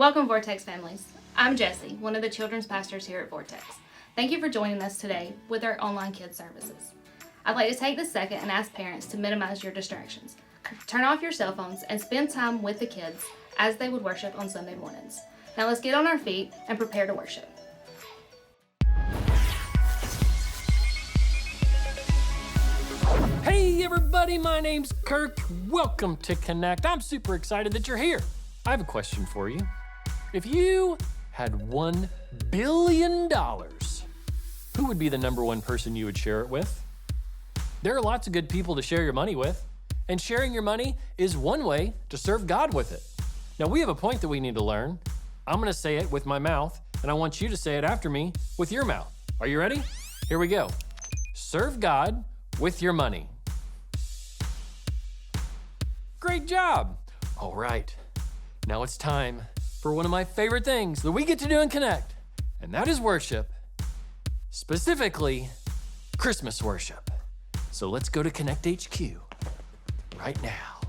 Welcome, Vortex families. I'm Jessie, one of the children's pastors here at Vortex. Thank you for joining us today with our online kids services. I'd like to take this second and ask parents to minimize your distractions. Turn off your cell phones and spend time with the kids as they would worship on Sunday mornings. Now let's get on our feet and prepare to worship. Hey everybody, my name's Kirk. Welcome to Connect. I'm super excited that you're here. I have a question for you. If you had $1 billion, who would be the number one person you would share it with? There are lots of good people to share your money with, and sharing your money is one way to serve God with it. Now we have a point that we need to learn. I'm gonna say it with my mouth, and I want you to say it after me with your mouth. Are you ready? Here we go. Serve God with your money. Great job. All right, now it's time for one of my favorite things that we get to do in Connect, and that is worship, specifically Christmas worship. So let's go to Connect HQ right now.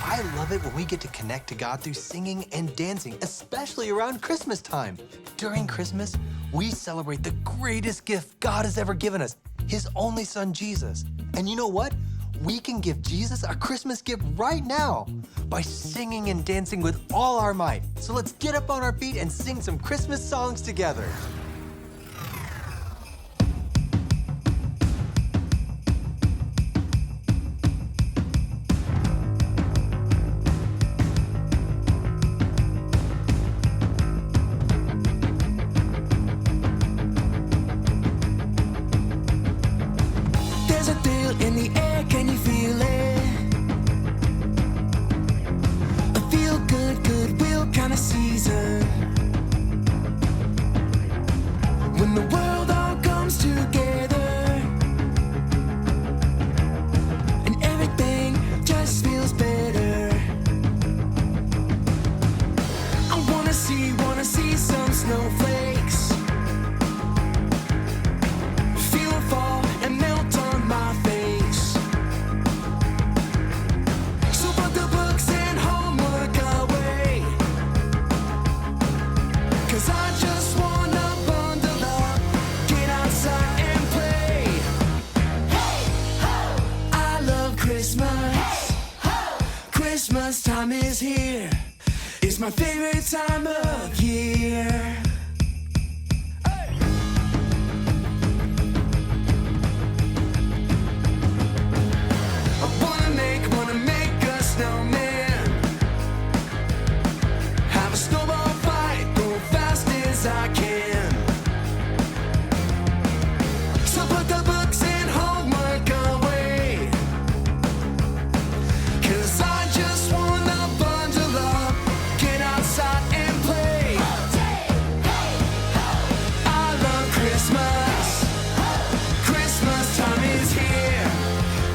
I love it when we get to connect to God through singing and dancing, especially around Christmas time. During Christmas, we celebrate the greatest gift God has ever given us, His only Son, Jesus. And you know what? We can give Jesus a Christmas gift right now by singing and dancing with all our might. So let's get up on our feet and sing some Christmas songs together. There's a thrill in the air, can you feel it? A feel-good, goodwill kind of season. When the world all comes together and everything just feels better. I wanna see some snowflakes. Feel it fall and melt on my face. So put the books and homework away, 'cause I just wanna bundle up, get outside and play. Hey, ho! I love Christmas. Christmas time is here. It's my favorite time of year. Wanna make a snowman. Have a snowball fight, go fast as I can. So put the books and homework away, 'cause I just wanna bundle up, get outside and play. I love Christmas. Christmas time is here.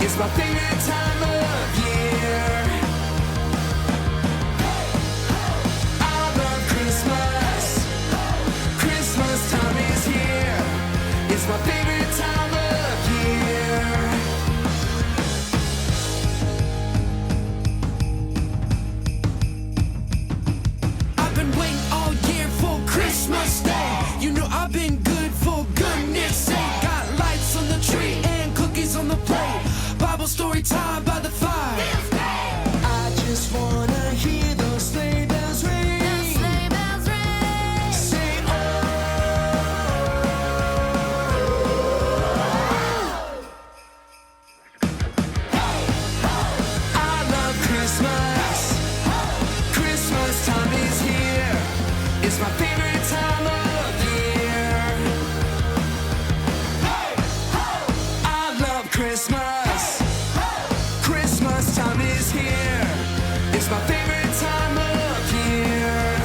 It's my favorite time of year. I love Christmas. Christmas time is here. It's my favorite time of year. I've been waiting all year for Christmas Day. You know I've been good for goodness sake. Got lights on the tree and cookies on the plate. Bible story time by the fire. I just wanna hear those sleigh bells ring. Say oh. I love Christmas. Christmas time is here. It's my favorite time of year. I love Christmas. Christmas time is here. It's my favorite time of year.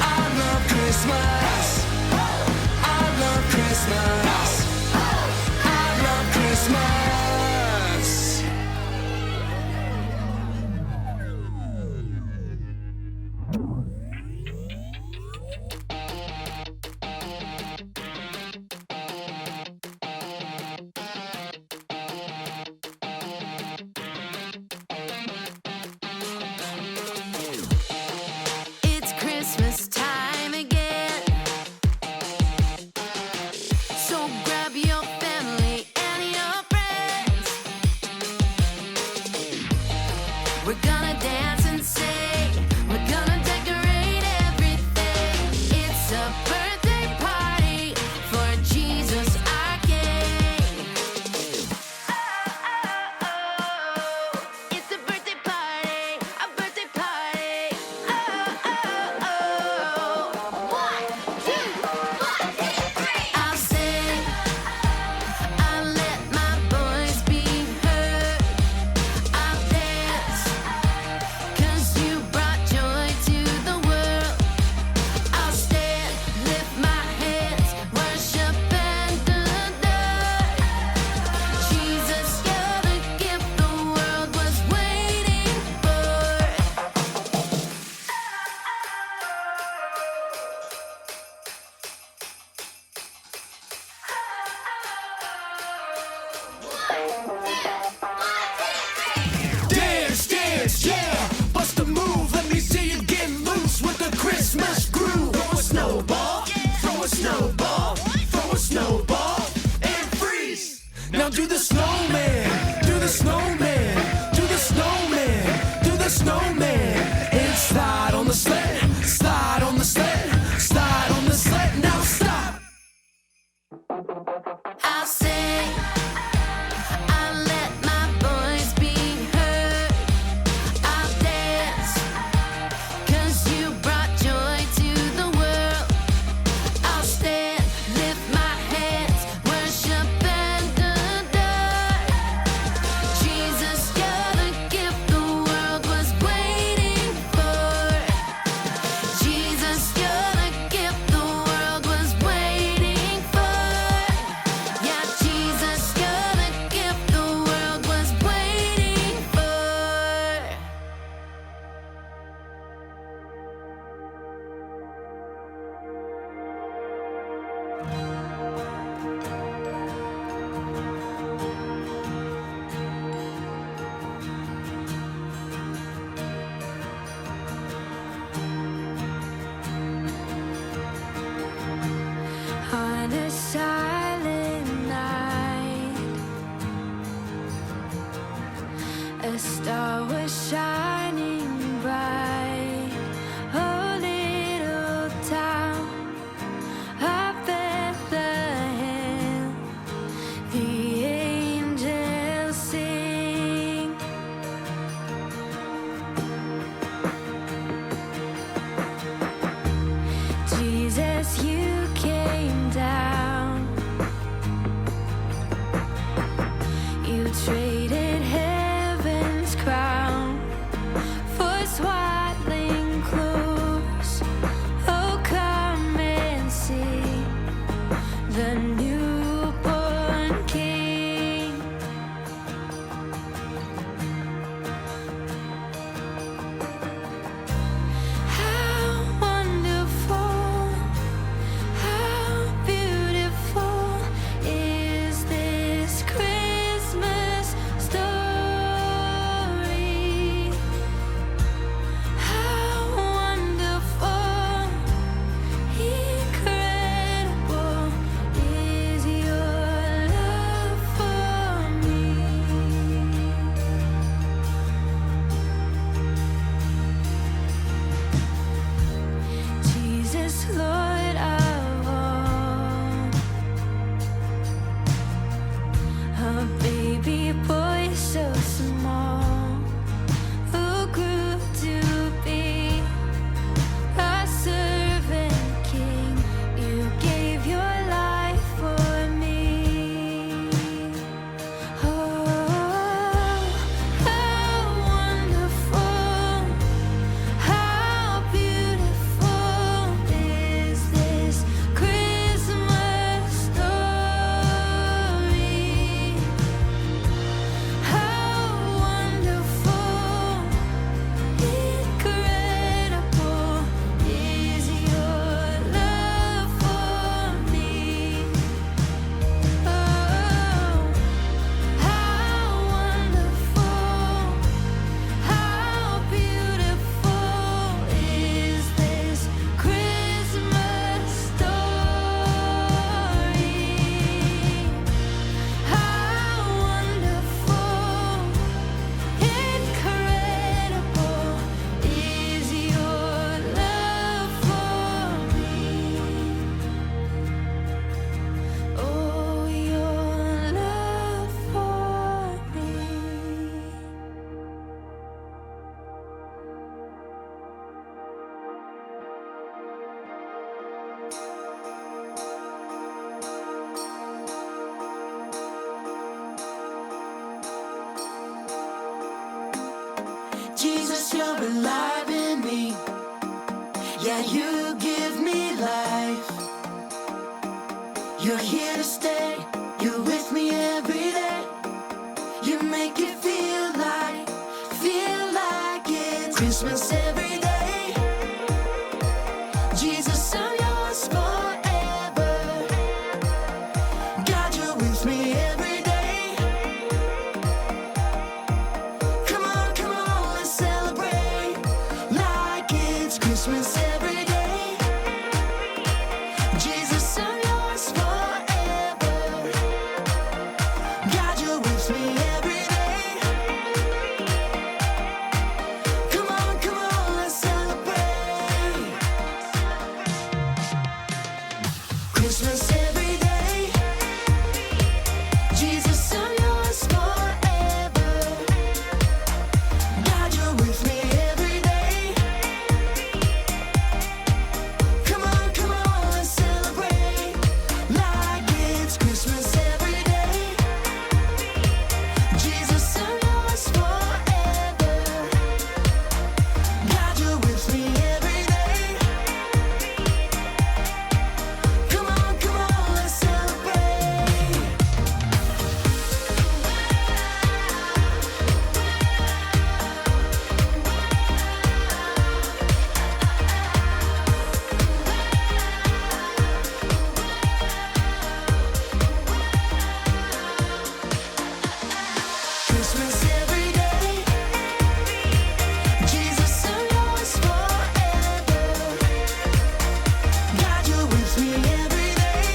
I love Christmas. I love Christmas. I love Christmas. We're gonna dance and sing. We're gonna decorate everything. It's a birthday party for Jesus our King. Oh, oh, oh. It's a birthday party, a birthday party. Oh, oh, oh. 1, 2, 1, 2, 3. I'll sing. I'll let my voice be heard. I'll dance, 'cause you brought joy to the world. I'll stand, lift my hands, worship and adore. Jesus, you're the gift the world was waiting for. Dance, dance, yeah. Bust a move, let me see you get loose with the Christmas groove. Throw a snowball, throw a snowball, throw a snowball, and freeze. Now do the snowman, do the snowman, do the snowman, do the snowman. And slide on the sled, slide on the sled, slide on the sled. Now stop. I'll sing. I'll let my voice be heard. I'll dance, 'cause you brought joy to the world. I'll stand, lift my hands, worship and adore. Jesus, you're the gift the world was waiting for. Jesus, you're the gift the world was waiting for. Yeah, Jesus, you're the gift the world was waiting for. On a silent night, a star was shining bright. Oh, little town of Bethlehem, the angels sing. Jesus, you came down. You traded heaven's crown for Jesus, you're alive in me. Yeah, you give me life. You're here to stay. You're with me every day. You make it feel like it's Christmas every day. Jesus, I'm yours forever. God, you're with me every day. Come on, let's celebrate like it's Christmas every day. Jesus, I'm yours forever. God, you're with me every day. Come on, let's celebrate Christmas every day. Jesus, I'm yours forever. God, you're with me every day. Come on, let's celebrate like it's Christmas every day. Jesus, I'm yours forever. God, you're with me every day. Come on, let's celebrate. Christmas every day. Jesus, I'm yours forever. God, you're with me every day.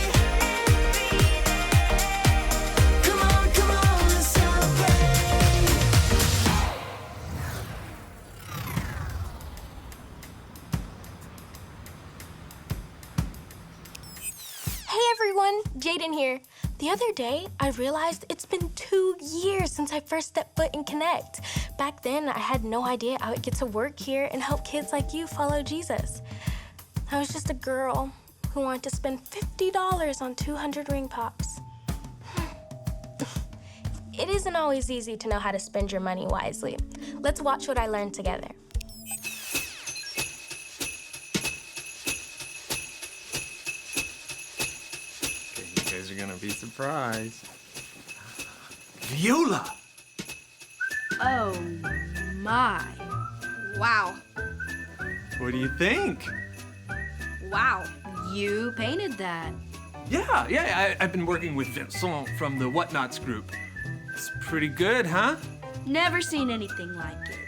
Come on, let's celebrate. Hey everyone, Jaden here. The other day, I realized it's been 2 years since I first stepped foot in Connect. Back then, I had no idea I would get to work here and help kids like you follow Jesus. I was just a girl who wanted to spend $50 on 200 ring pops. It isn't always easy to know how to spend your money wisely. Let's watch what I learned together. You guys are gonna be surprised. Viola! Oh my. Wow. What do you think? Wow. You painted that. Yeah, I've been working with Vincent from the Whatnots group. It's pretty good, huh? Never seen anything like it.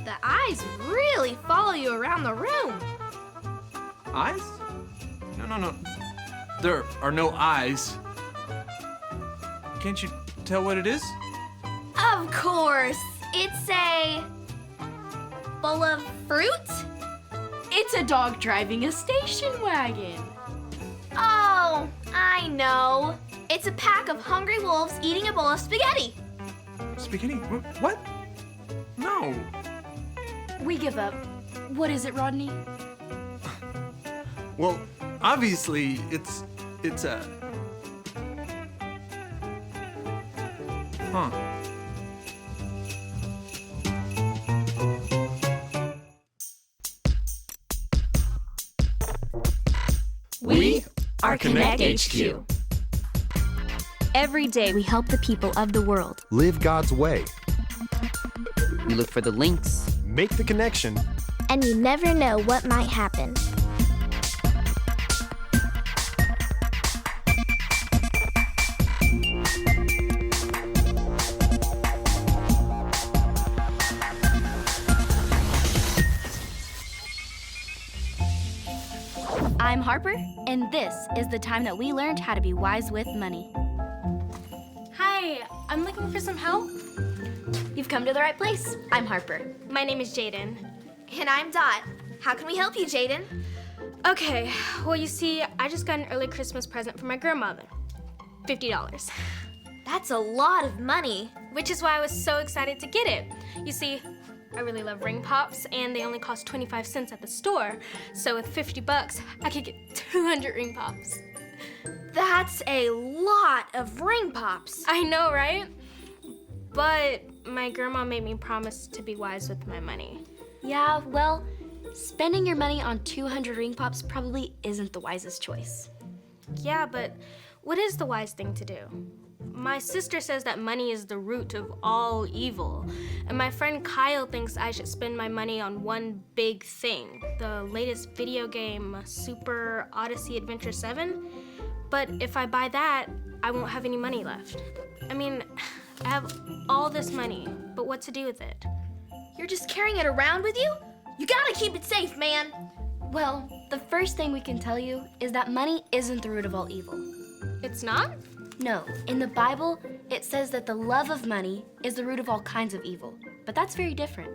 The eyes really follow you around the room. Eyes? No. There are no eyes. Can't you tell what it is? Of course, it's a bowl of fruit? It's a dog driving a station wagon. Oh, I know. It's a pack of hungry wolves eating a bowl of spaghetti. Spaghetti? What? No. We give up. What is it, Rodney? Well, obviously, it's a... Huh. We are Connect HQ. Every day we help the people of the world. Live God's way. We look for the links. Make the connection. And you never know what might happen. I'm Harper, and this is the time that we learned how to be wise with money. Hi, I'm looking for some help. You've come to the right place. I'm Harper. My name is Jaden. And I'm Dot. How can we help you, Jaden? Okay, well, you see, I just got an early Christmas present from my grandmother. $50. That's a lot of money. Which is why I was so excited to get it. You see, I really love ring pops, and they only cost 25 cents at the store. So with $50, I could get 200 ring pops. That's a lot of ring pops. I know, right? But my grandma made me promise to be wise with my money. Yeah, well, spending your money on 200 ring pops probably isn't the wisest choice. Yeah, but what is the wise thing to do? My sister says that money is the root of all evil, and my friend Kyle thinks I should spend my money on one big thing, the latest video game, Super Odyssey Adventure 7. But if I buy that, I won't have any money left. I mean, I have all this money, but what to do with it? You're just carrying it around with you? You gotta keep it safe, man. Well, the first thing we can tell you is that money isn't the root of all evil. It's not? No, in the Bible, it says that the love of money is the root of all kinds of evil. But that's very different.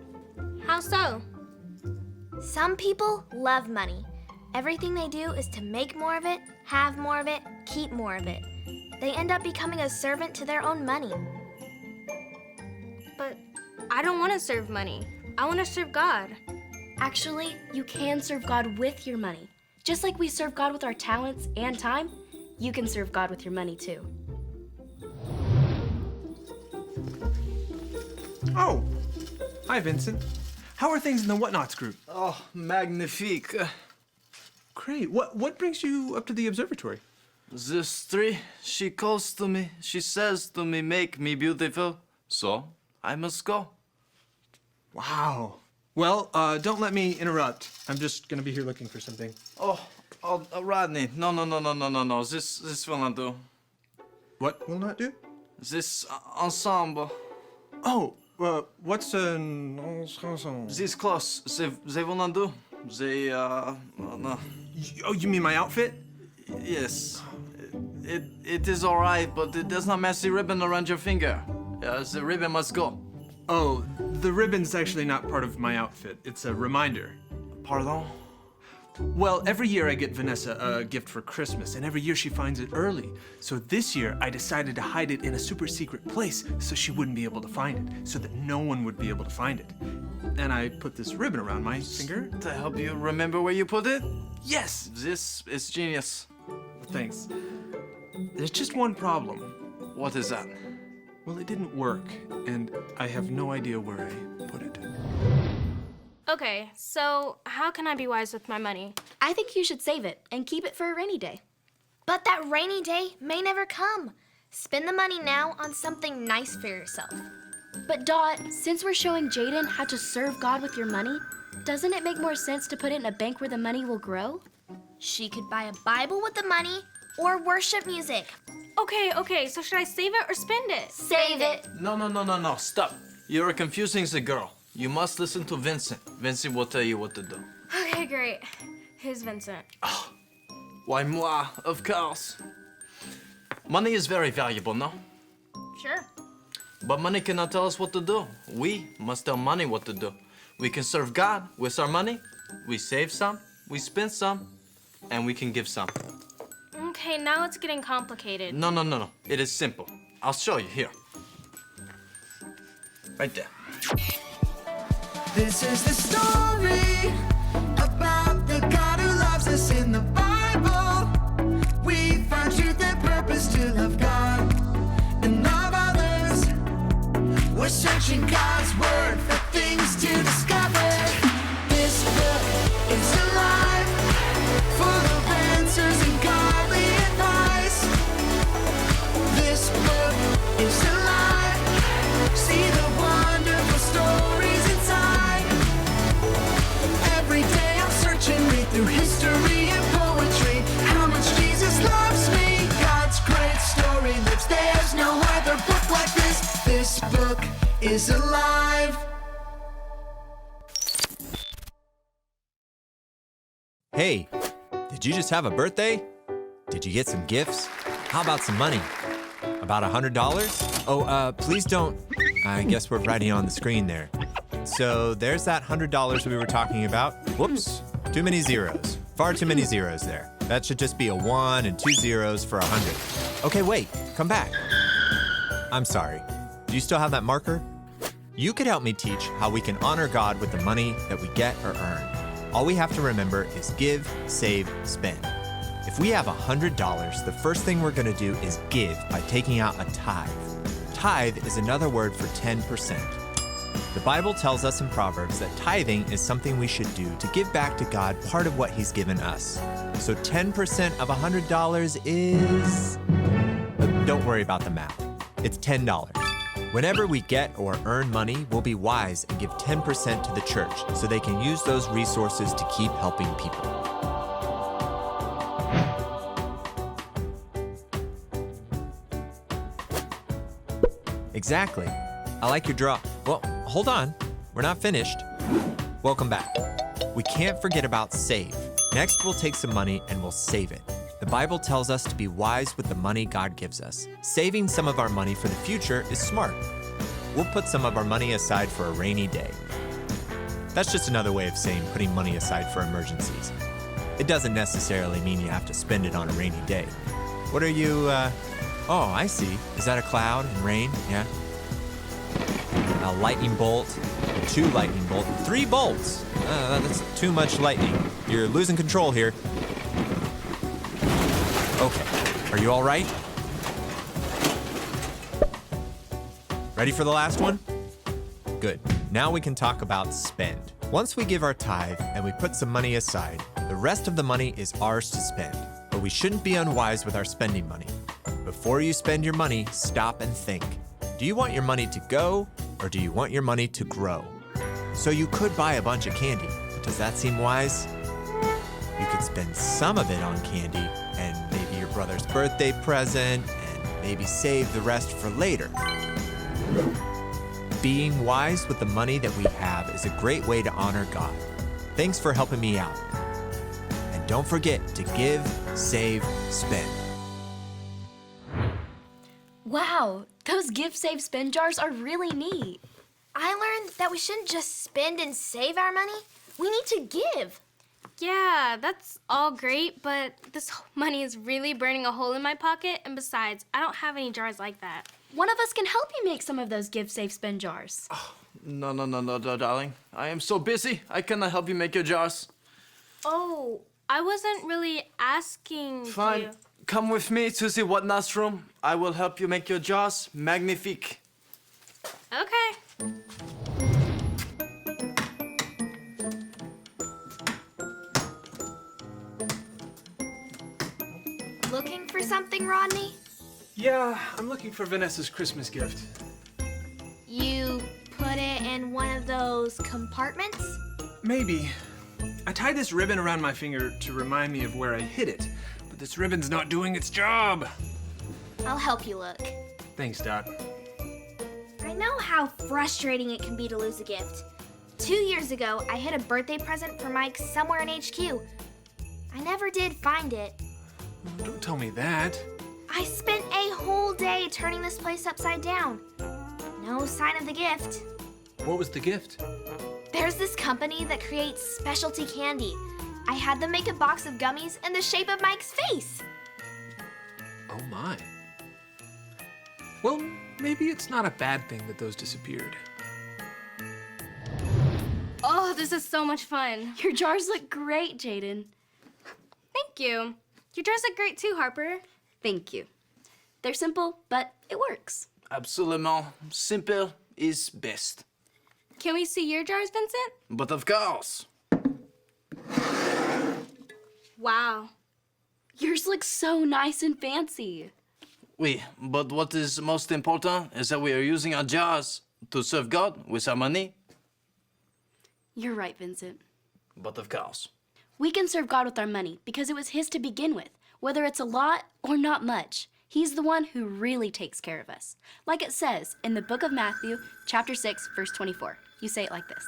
How so? Some people love money. Everything they do is to make more of it, have more of it, keep more of it. They end up becoming a servant to their own money. But I don't want to serve money. I want to serve God. Actually, you can serve God with your money. Just like we serve God with our talents and time, you can serve God with your money too. Oh, hi, Vincent. How are things in the Whatnots group? Oh, magnifique. Great. What brings you up to the observatory? This tree, she calls to me. She says to me, make me beautiful. So, I must go. Wow. Well, don't let me interrupt. I'm just gonna be here looking for something. Oh, Rodney. No. This will not do. What will not do? This ensemble. Oh, what's an ensemble? These clothes, they will not do. They, no. Oh, you mean my outfit? Yes. It is all right, but it does not match the ribbon around your finger. The ribbon must go. Oh, the ribbon's actually not part of my outfit. It's a reminder. Pardon? Well, every year I get Vanessa a gift for Christmas, and every year she finds it early. So this year I decided to hide it in a super secret place so she wouldn't be able to find it, so that no one would be able to find it. And I put this ribbon around my finger. To help you remember where you put it? Yes! This is genius. Thanks. There's just one problem. What is that? Well, it didn't work, and I have no idea where I put it. Okay, so how can I be wise with my money? I think you should save it and keep it for a rainy day. But that rainy day may never come. Spend the money now on something nice for yourself. But Dot, since we're showing Jaden how to serve God with your money, doesn't it make more sense to put it in a bank where the money will grow? She could buy a Bible with the money or worship music. Okay, so should I save it or spend it? Save it. No, stop. You're confusing the girl. You must listen to Vincent. Vincent will tell you what to do. Okay, great. Who's Vincent? Why, moi, of course. Money is very valuable, no? Sure. But money cannot tell us what to do. We must tell money what to do. We can serve God with our money. We save some, we spend some, and we can give some. Okay, now it's getting complicated. No. It is simple. I'll show you here. Right there. This is the story about the God who loves us in the Bible. We find truth and purpose to love God and love others. We're searching God's word for things to discover. This book is alive, full of answers and godly advice. This book is alive. See the wonderful stories inside. Every day I'm searching, read through history and poetry. How much Jesus loves me. God's great story lives. There's no other book like this. This book is alive. Hey, did you just have a birthday? Did you get some gifts? How about some money? About $100? Oh, please don't. I guess we're writing on the screen there. So there's that $100 we were talking about. Whoops, too many zeros. Far too many zeros there. That should just be a 1 and 2 zeros for 100. Okay, wait, come back. I'm sorry. Do you still have that marker? You could help me teach how we can honor God with the money that we get or earn. All we have to remember is give, save, spend. If we have $100, the first thing we're gonna do is give by taking out a tithe. Tithe is another word for 10%. The Bible tells us in Proverbs that tithing is something we should do to give back to God part of what He's given us. So 10% of $100 is... Don't worry about the math. It's $10. Whenever we get or earn money, we'll be wise and give 10% to the church so they can use those resources to keep helping people. Exactly. I like your draw. Well, hold on. We're not finished. Welcome back. We can't forget about save. Next, we'll take some money and we'll save it. The Bible tells us to be wise with the money God gives us. Saving some of our money for the future is smart. We'll put some of our money aside for a rainy day. That's just another way of saying putting money aside for emergencies. It doesn't necessarily mean you have to spend it on a rainy day. What are you, Oh, I see. Is that a cloud and rain? Yeah. A lightning bolt, 2 lightning bolts, 3 bolts. That's too much lightning. You're losing control here. Okay, are you all right? Ready for the last one? Good. Now we can talk about spend. Once we give our tithe and we put some money aside, the rest of the money is ours to spend. But we shouldn't be unwise with our spending money. Before you spend your money, stop and think. Do you want your money to go, or do you want your money to grow? So you could buy a bunch of candy, but does that seem wise? You could spend some of it on candy, and maybe your brother's birthday present, and maybe save the rest for later. Being wise with the money that we have is a great way to honor God. Thanks for helping me out. And don't forget to give, save, spend. Wow, those give, save, spend jars are really neat. I learned that we shouldn't just spend and save our money. We need to give. Yeah, that's all great, but this money is really burning a hole in my pocket, and besides, I don't have any jars like that. One of us can help you make some of those give, save, spend jars. No, darling. I am so busy. I cannot help you make your jars. Oh, I wasn't really asking Fine. you. Come with me to the whatnot room. I will help you make your jars magnifique. Okay. Looking for something, Rodney? Yeah, I'm looking for Vanessa's Christmas gift. You put it in one of those compartments? Maybe. I tied this ribbon around my finger to remind me of where I hid it, but this ribbon's not doing its job. I'll help you look. Thanks, Dot. I know how frustrating it can be to lose a gift. 2 years ago, I hid a birthday present for Mike somewhere in HQ. I never did find it. Don't tell me that. I spent a whole day turning this place upside down. No sign of the gift. What was the gift? There's this company that creates specialty candy. I had them make a box of gummies in the shape of Mike's face. Oh my. Well, maybe it's not a bad thing that those disappeared. Oh, this is so much fun. Your jars look great, Jaden. Thank you. Your jars look great too, Harper. Thank you. They're simple, but it works. Absolument. Simple is best. Can we see your jars, Vincent? But of course. Wow. Yours look so nice and fancy. Oui, but what is most important is that we are using our jars to serve God with our money. You're right, Vincent. But of course. We can serve God with our money because it was His to begin with, whether it's a lot or not much. He's the one who really takes care of us. Like it says in the book of Matthew, chapter 6, verse 24. You say it like this.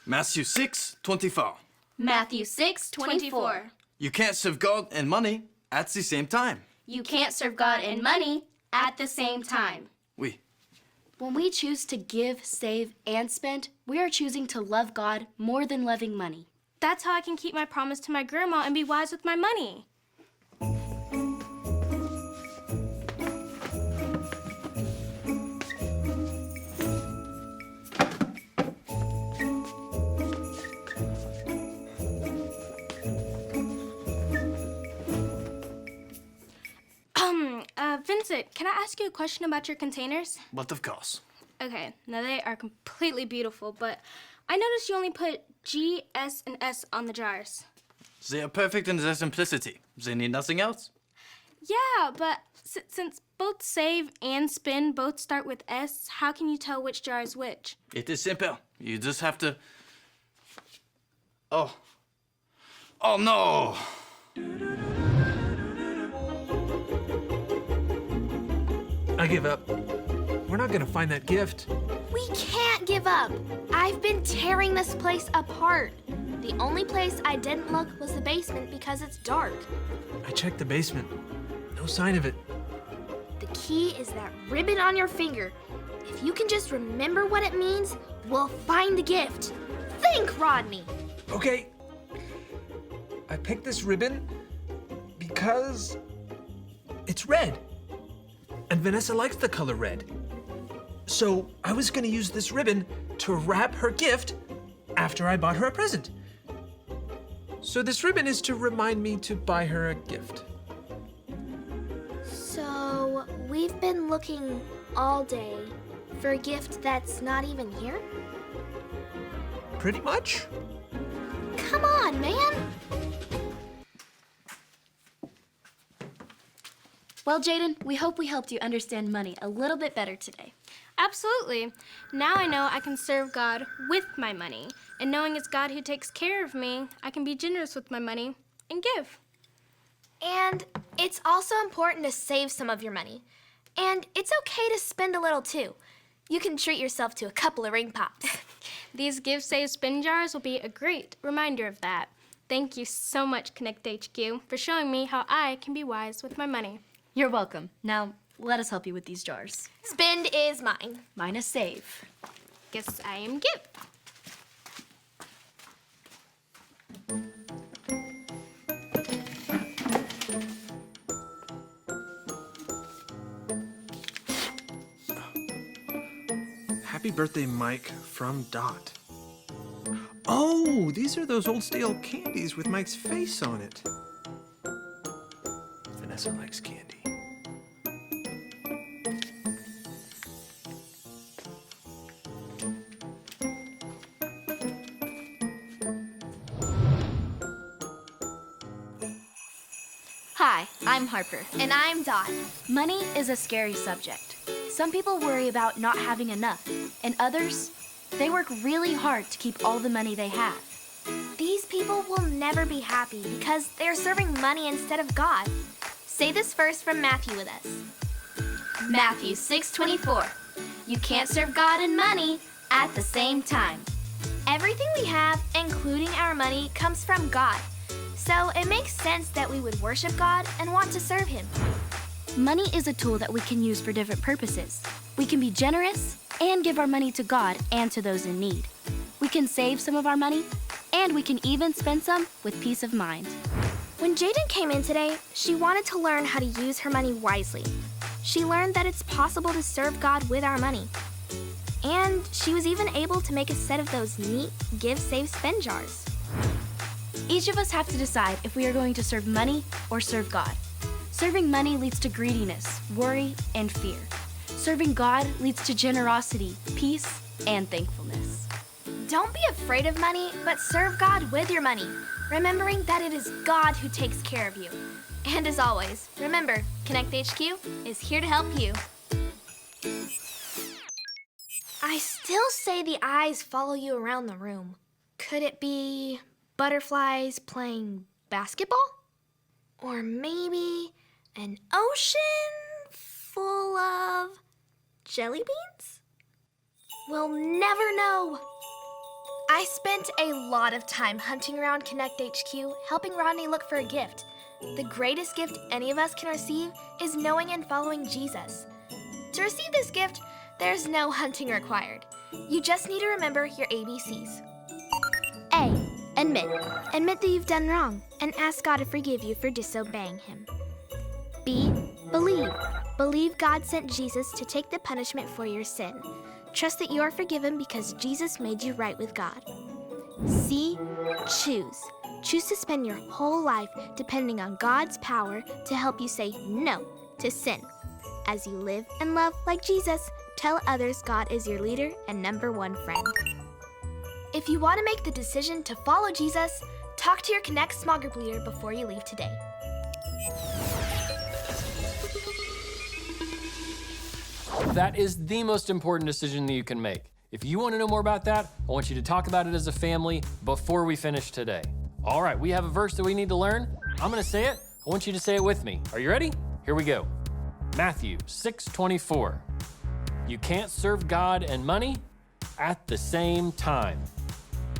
Matthew 6:24. Matthew 6:24. You can't serve God and money at the same time. You can't serve God and money at the same time. Oui. When we choose to give, save, and spend, we are choosing to love God more than loving money. That's how I can keep my promise to my grandma and be wise with my money. Vincent, can I ask you a question about your containers? But of course. Okay, now they are completely beautiful, but I noticed you only put G, S, and S on the jars. They are perfect in their simplicity. They need nothing else. Yeah, but since both save and spin both start with S, how can you tell which jar is which? It is simple. You just have to... Oh. Oh no! I give up. We're not gonna find that gift. We can't give up. I've been tearing this place apart. The only place I didn't look was the basement because it's dark. I checked the basement. No sign of it. The key is that ribbon on your finger. If you can just remember what it means, we'll find the gift. Think, Rodney. Okay. I picked this ribbon because it's red. And Vanessa likes the color red. So I was gonna use this ribbon to wrap her gift after I bought her a present. So this ribbon is to remind me to buy her a gift. So we've been looking all day for a gift that's not even here? Pretty much. Come on, man. Well, Jaden, we hope we helped you understand money a little bit better today. Absolutely. Now I know I can serve God with my money. And knowing it's God who takes care of me, I can be generous with my money and give. And it's also important to save some of your money. And it's okay to spend a little too. You can treat yourself to a couple of ring pops. These Give, Save, Spin jars will be a great reminder of that. Thank you so much, Connect HQ, for showing me how I can be wise with my money. You're welcome. Now, let us help you with these jars. Spend is mine. Mine is save. Guess I am Give. Happy birthday, Mike, from Dot. Oh, these are those old stale candies with Mike's face on it. Vanessa likes candy. Hi, I'm Harper. And I'm Dot. Money is a scary subject. Some people worry about not having enough, and others, they work really hard to keep all the money they have. These people will never be happy because they're serving money instead of God. Say this verse from Matthew with us. Matthew 6:24. You can't serve God and money at the same time. Everything we have, including our money, comes from God. So it makes sense that we would worship God and want to serve Him. Money is a tool that we can use for different purposes. We can be generous and give our money to God and to those in need. We can save some of our money, and we can even spend some with peace of mind. When Jaden came in today, she wanted to learn how to use her money wisely. She learned that it's possible to serve God with our money. And she was even able to make a set of those neat Give, Save, Spend jars. Each of us have to decide if we are going to serve money or serve God. Serving money leads to greediness, worry, and fear. Serving God leads to generosity, peace, and thankfulness. Don't be afraid of money, but serve God with your money, remembering that it is God who takes care of you. And as always, remember, Connect HQ is here to help you. I still say the eyes follow you around the room. Could it be butterflies playing basketball? Or maybe an ocean full of jelly beans? We'll never know. I spent a lot of time hunting around Connect HQ, helping Rodney look for a gift. The greatest gift any of us can receive is knowing and following Jesus. To receive this gift, there's no hunting required. You just need to remember your ABCs. A. Admit. Admit that you've done wrong and ask God to forgive you for disobeying Him. B. Believe. Believe God sent Jesus to take the punishment for your sin. Trust that you are forgiven because Jesus made you right with God. C. Choose. Choose to spend your whole life depending on God's power to help you say no to sin. As you live and love like Jesus, tell others God is your leader and #1 friend. If you want to make the decision to follow Jesus, talk to your Connect small group leader before you leave today. That is the most important decision that you can make. If you want to know more about that, I want you to talk about it as a family before we finish today. All right, we have a verse that we need to learn. I'm going to say it. I want you to say it with me. Are you ready? Here we go. Matthew 6:24. You can't serve God and money at the same time.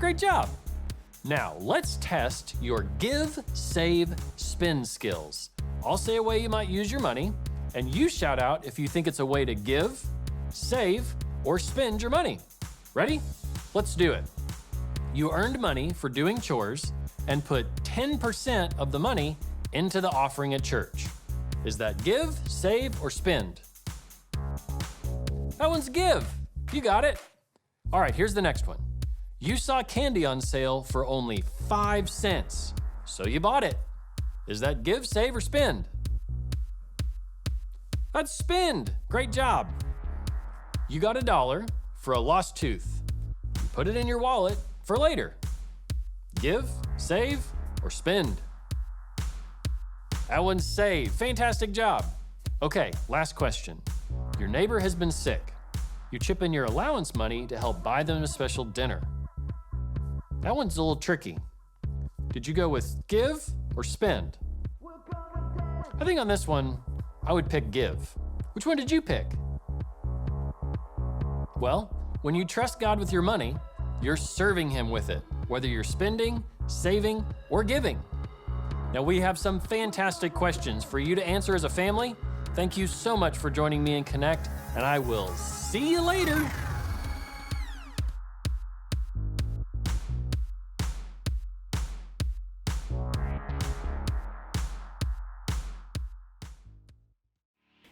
Great job. Now, let's test your give, save, spend skills. I'll say a way you might use your money, and you shout out if you think it's a way to give, save, or spend your money. Ready? Let's do it. You earned money for doing chores and put 10% of the money into the offering at church. Is that give, save, or spend? That one's give. You got it. All right, here's the next one. You saw candy on sale for only 5 cents, so you bought it. Is that give, save, or spend? That's spend. Great job. You got $1 for a lost tooth. You put it in your wallet for later. Give, save, or spend? That one's save. Fantastic job. Okay, last question. Your neighbor has been sick. You chip in your allowance money to help buy them a special dinner. That one's a little tricky. Did you go with give or spend? I think on this one, I would pick give. Which one did you pick? Well, when you trust God with your money, you're serving Him with it, whether you're spending, saving, or giving. Now, we have some fantastic questions for you to answer as a family. Thank you so much for joining me in Connect, and I will see you later.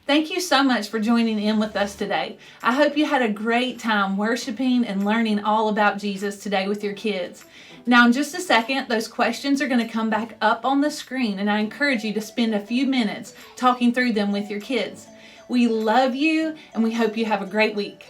Thank you so much for joining in with us today. I hope you had a great time worshiping and learning all about Jesus today with your kids. Now, in just a second, those questions are going to come back up on the screen, and I encourage you to spend a few minutes talking through them with your kids. We love you, and we hope you have a great week.